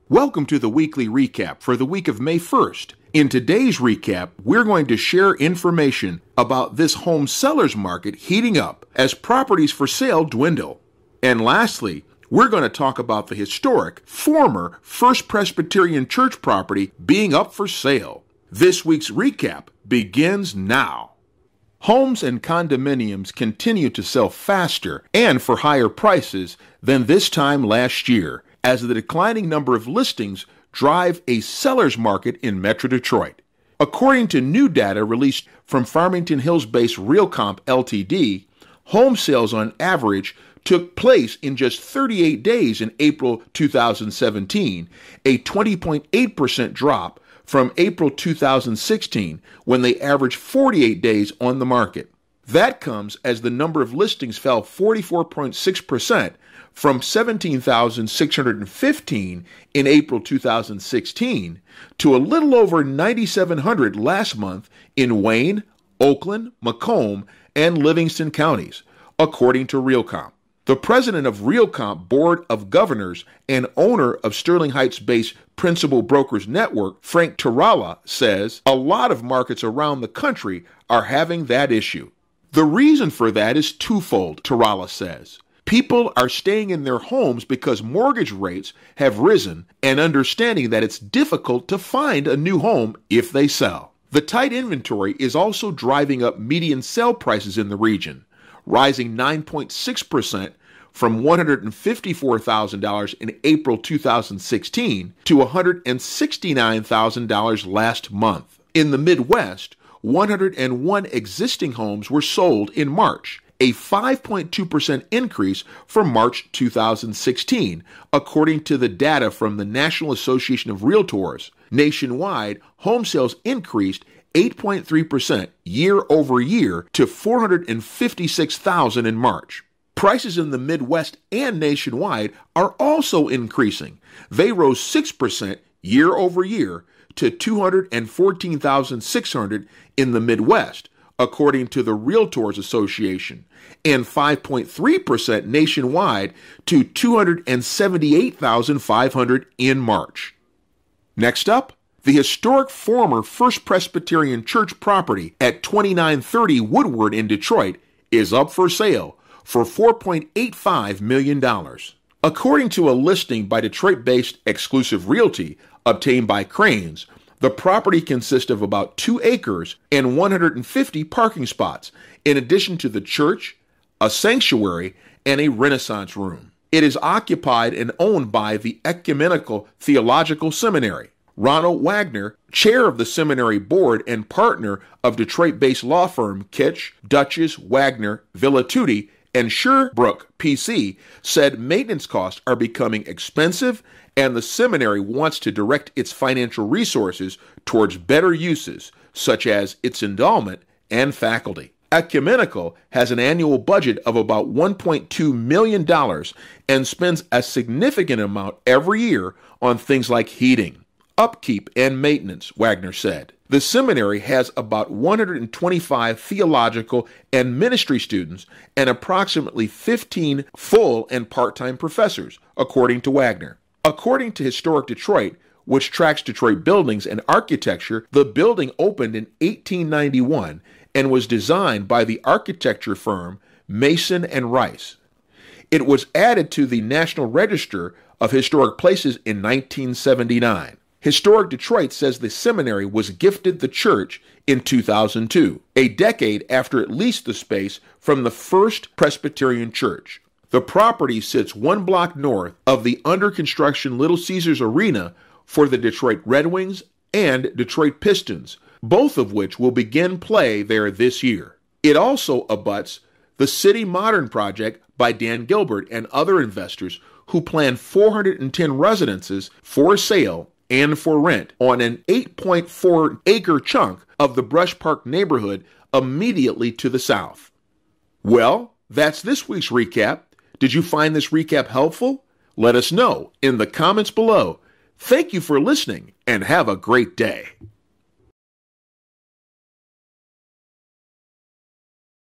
Welcome to the weekly recap for the week of May 1st. In today's recap, we're going to share information about this home sellers market heating up as properties for sale dwindle. And lastly, we're going to talk about the historic former First Presbyterian Church property being up for sale. This week's recap begins now. Homes and condominiums continue to sell faster and for higher prices than this time last year, as the declining number of listings drive a seller's market in Metro Detroit. According to new data released from Farmington Hills-based RealComp Ltd., home sales on average took place in just 38 days in April 2017, a 20.8% drop from April 2016, when they averaged 48 days on the market. That comes as the number of listings fell 44.6% from 17,615 in April 2016 to a little over 9,700 last month in Wayne, Oakland, Macomb, and Livingston counties, according to RealComp. The president of RealComp Board of Governors and owner of Sterling Heights-based Principal Brokers Network, Frank Taralla, says a lot of markets around the country are having that issue. The reason for that is twofold, Taralla says. People are staying in their homes because mortgage rates have risen and understanding that it's difficult to find a new home if they sell. The tight inventory is also driving up median sale prices in the region, rising 9.6% from $154,000 in April 2016 to $169,000 last month. In the Midwest, 101 existing homes were sold in March, a 5.2% increase from March 2016, according to the data from the National Association of Realtors. Nationwide, home sales increased 8.3% year over year to 456,000 in March. Prices in the Midwest and nationwide are also increasing. They rose 6% year over year to 214,600 in the Midwest, according to the Realtors Association, and 5.3% nationwide to 278,500 in March. Next up, the historic former First Presbyterian Church property at 2930 Woodward in Detroit is up for sale for $4.85 million. According to a listing by Detroit-based Exclusive Realty obtained by Cranes, the property consists of about 2 acres and 150 parking spots, in addition to the church, a sanctuary, and a Renaissance room. It is occupied and owned by the Ecumenical Theological Seminary. Ronald Wagner, chair of the seminary board and partner of Detroit-based law firm Kitch, Dutchess, Wagner, Villatuti, and Sherbrooke PC, said maintenance costs are becoming expensive and the seminary wants to direct its financial resources towards better uses, such as its endowment and faculty. Ecumenical has an annual budget of about $1.2 million and spends a significant amount every year on things like heating, upkeep, and maintenance, Wagner said. The seminary has about 125 theological and ministry students and approximately 15 full and part-time professors, according to Wagner. According to Historic Detroit, which tracks Detroit buildings and architecture, the building opened in 1891 and was designed by the architecture firm Mason and Rice. It was added to the National Register of Historic Places in 1979. Historic Detroit says the seminary was gifted the church in 2002, a decade after it leased the space from the First Presbyterian Church. The property sits 1 block north of the under-construction Little Caesars Arena for the Detroit Red Wings and Detroit Pistons, both of which will begin play there this year. It also abuts the City Modern project by Dan Gilbert and other investors who plan 410 residences for sale and for rent on an 8.4-acre chunk of the Brush Park neighborhood immediately to the south. Well, that's this week's recap. Did you find this recap helpful? Let us know in the comments below. Thank you for listening and have a great day.